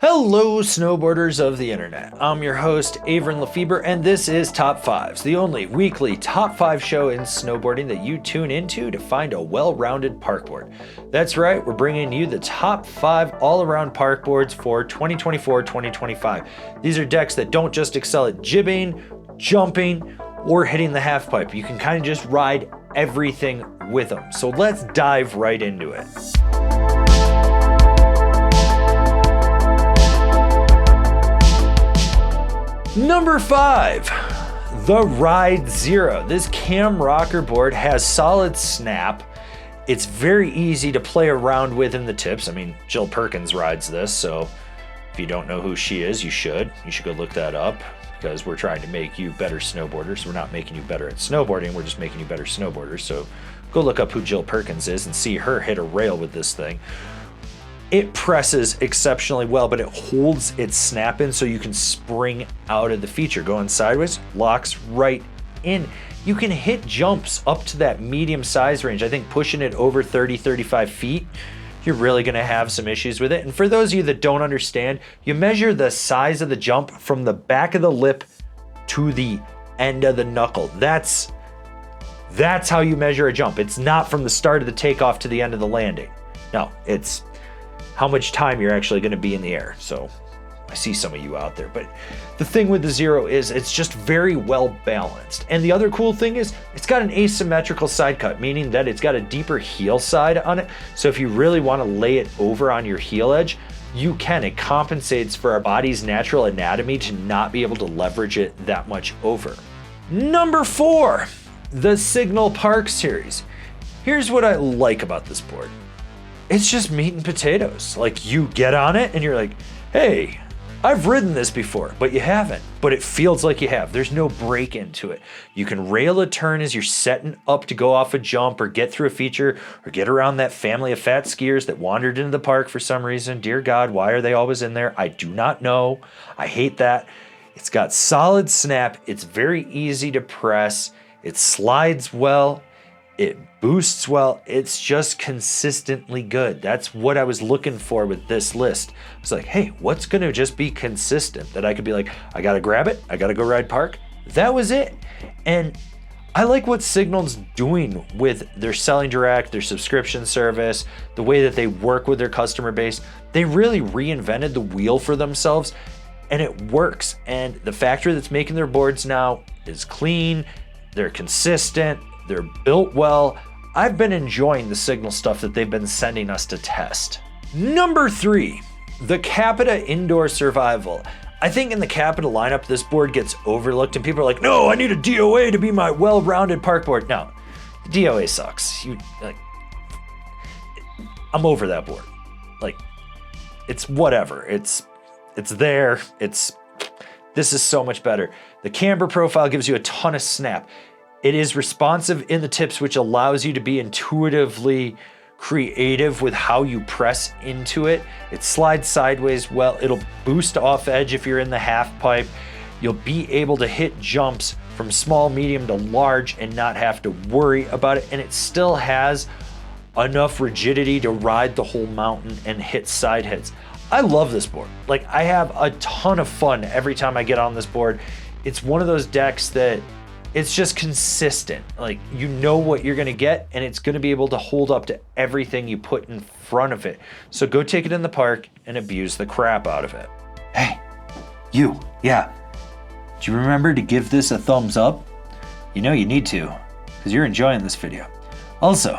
Hello, snowboarders of the internet. I'm your host, Avran LeFeber, and this is Top 5s, the only weekly Top 5 show in snowboarding that you tune into to find a well-rounded parkboard. That's right, we're bringing you the top 5 all-around parkboards for 2024-2025. These are decks that don't just excel at jibbing, jumping, or hitting the half pipe. You can kind of just ride everything with them. So let's dive right into it. Number 5, the Ride Zero. This cam rocker board has solid snap. It's very easy to play around with in the tips. I mean, Jill Perkins rides this, so if you don't know who she is, you should go look that up, because we're trying to make you better snowboarders. We're not making you better at snowboarding, we're just making you better snowboarders. So go look up who Jill Perkins is and see her hit a rail with this thing. It presses exceptionally well, but it holds its snap in so you can spring out of the feature. Going sideways, locks right in. You can hit jumps up to that medium size range. I think pushing it over 30, 35 feet, you're really gonna have some issues with it. And for those of you that don't understand, you measure the size of the jump from the back of the lip to the end of the knuckle. That's how you measure a jump. It's not from the start of the takeoff to the end of the landing. No, it's how much time you're actually going to be in the air. So I see some of you out there, but the thing with the Zero is it's just very well balanced. And the other cool thing is it's got an asymmetrical side cut, meaning that it's got a deeper heel side on it. So if you really want to lay it over on your heel edge, you can. It compensates for our body's natural anatomy to not be able to leverage it that much over. Number 4, the Signal Park series. Here's what I like about this board. It's just meat and potatoes. Like, you get on it and you're like, hey, I've ridden this before, but you haven't. But it feels like you have. There's no break into it. You can rail a turn as you're setting up to go off a jump or get through a feature or get around that family of fat skiers that wandered into the park for some reason. Dear God, why are they always in there? I do not know. I hate that. It's got solid snap. It's very easy to press. It slides well. It boosts well. It's just consistently good. That's what I was looking for with this list. I was like, hey, what's going to just be consistent that I could be like, I got to grab it. I got to go ride park. That was it. And I like what Signal's doing with their selling direct, their subscription service, the way that they work with their customer base. They really reinvented the wheel for themselves, and it works. And the factory that's making their boards now is clean. They're consistent. They're built well. I've been enjoying the Signal stuff that they've been sending us to test. Number 3, the Capita Indoor Survival. I think in the Capita lineup, this board gets overlooked and people are like, no, I need a DOA to be my well-rounded park board. No, the DOA sucks. I'm over that board. Like, it's whatever. It's there. This is so much better. The camber profile gives you a ton of snap. It is responsive in the tips, which allows you to be intuitively creative with how you press into it. It slides sideways well. It'll boost off edge if you're in the half pipe. You'll be able to hit jumps from small, medium to large and not have to worry about it. And it still has enough rigidity to ride the whole mountain and hit side hits. I love this board. Like, I have a ton of fun every time I get on this board. It's one of those decks that it's just consistent. Like, you know what you're gonna get, and it's gonna be able to hold up to everything you put in front of it. So go take it in the park and abuse the crap out of it. Hey, you, yeah. Do you remember to give this a thumbs up? You know you need to, because you're enjoying this video. Also,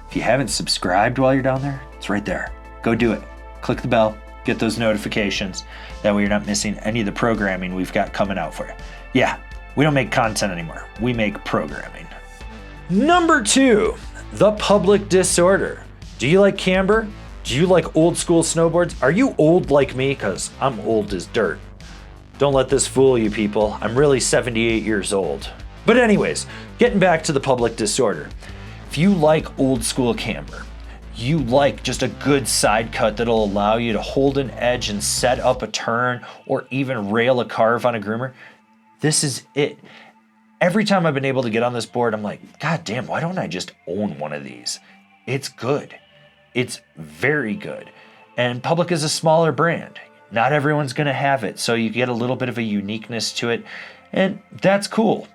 if you haven't subscribed while you're down there, it's right there. Go do it. Click the bell, get those notifications. That way you're not missing any of the programming we've got coming out for you. Yeah. We don't make content anymore. We make programming. Number 2, the Public Disorder. Do you like camber? Do you like old school snowboards? Are you old like me? Because I'm old as dirt. Don't let this fool you, people. I'm really 78 years old. But anyways, getting back to the Public Disorder. If you like old school camber, you like just a good side cut that'll allow you to hold an edge and set up a turn or even rail a carve on a groomer, this is it. Every time I've been able to get on this board, I'm like, God damn, why don't I just own one of these? It's good. It's very good. And Public is a smaller brand. Not everyone's going to have it, so you get a little bit of a uniqueness to it, and that's cool.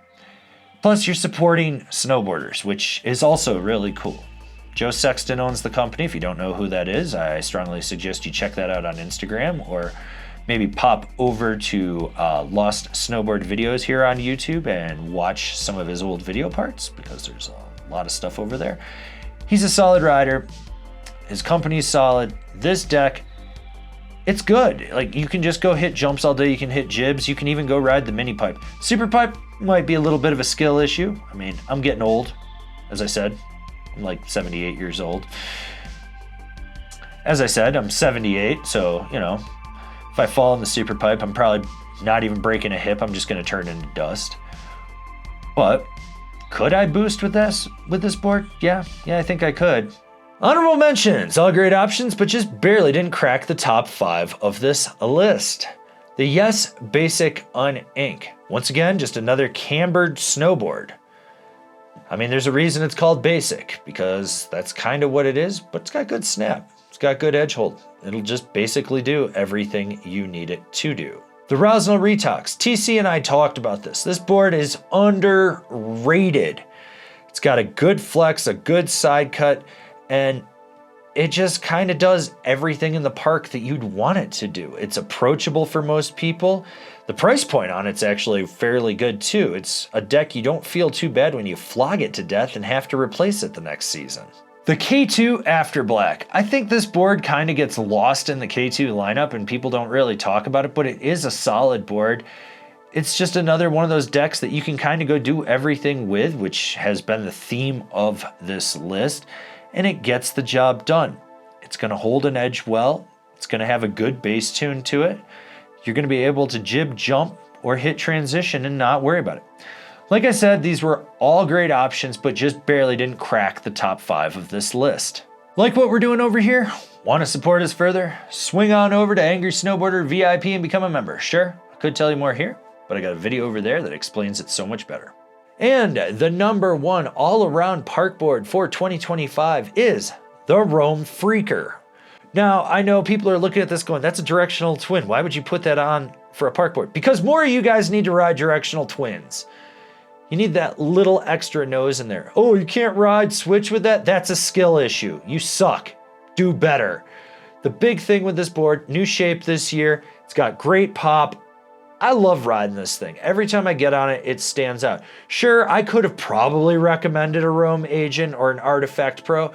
Plus, you're supporting snowboarders, which is also really cool. Joe Sexton owns the company. If you don't know who that is, I strongly suggest you check that out on Instagram, or maybe pop over to Lost Snowboard Videos here on YouTube and watch some of his old video parts, because there's a lot of stuff over there. He's a solid rider. His company's solid. This deck, it's good. Like, you can just go hit jumps all day. You can hit jibs. You can even go ride the mini pipe. Super pipe might be a little bit of a skill issue. I mean, I'm getting old, as I said. I'm like 78 years old. As I said, I'm 78, so, you know, if I fall in the super pipe, I'm probably not even breaking a hip. I'm just going to turn into dust. But could I boost with this board? Yeah, I think I could. Honorable mentions, all great options, but just barely didn't crack the top 5 of this list. The Yes Basic UnInc. Once again, just another cambered snowboard. I mean, there's a reason it's called Basic, because that's kind of what it is, but it's got good snap. It's got good edge hold. It'll just basically do everything you need it to do. The Rossignol Retox. TC and I talked about this. This board is underrated. It's got a good flex, a good side cut, and it just kind of does everything in the park that you'd want it to do. It's approachable for most people. The price point on it's actually fairly good too. It's a deck you don't feel too bad when you flog it to death and have to replace it the next season. The K2 Afterblack. I think this board kind of gets lost in the K2 lineup and people don't really talk about it, but it is a solid board. It's just another one of those decks that you can kind of go do everything with, which has been the theme of this list. And it gets the job done. It's going to hold an edge well. It's going to have a good bass tune to it. You're going to be able to jib, jump, or hit transition and not worry about it. Like I said, these were all great options, but just barely didn't crack the top 5 of this list. Like what we're doing over here? Want to support us further? Swing on over to Angry Snowboarder VIP and become a member. Sure, I could tell you more here, but I got a video over there that explains it so much better. And the number 1 all-around park board for 2025 is the Rome Freaker. Now, I know people are looking at this going, that's a directional twin. Why would you put that on for a park board? Because more of you guys need to ride directional twins. You need that little extra nose in there. Oh, you can't ride switch with that? That's a skill issue. You suck. Do better. The big thing with this board, new shape this year. It's got great pop. I love riding this thing. Every time I get on it, it stands out. Sure, I could have probably recommended a Rome Agent or an Artifact Pro,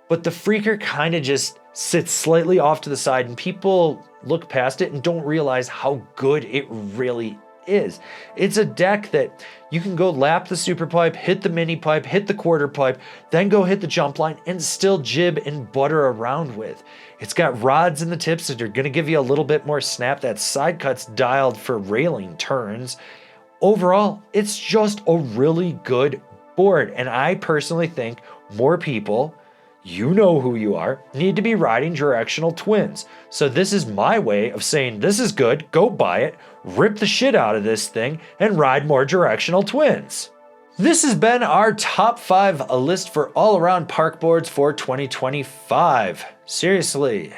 but the Freaker kind of just sits slightly off to the side and people look past it and don't realize how good it really is. It's a deck that you can go lap the super pipe, hit the mini pipe, hit the quarter pipe, then go hit the jump line and still jib and butter around with. It's got rods in the tips that are going to give you a little bit more snap. That side cut's dialed for railing turns. Overall, it's just a really good board. And I personally think more people, you know who you are, need to be riding directional twins. So this is my way of saying this is good, go buy it, rip the shit out of this thing, and ride more directional twins. This has been our top 5 list for all-around park boards for 2025. Seriously,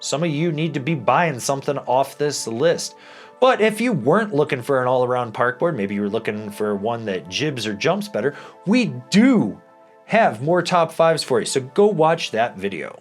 some of you need to be buying something off this list. But if you weren't looking for an all-around park board, maybe you were looking for one that jibs or jumps better, we do have more top 5s for you, so go watch that video.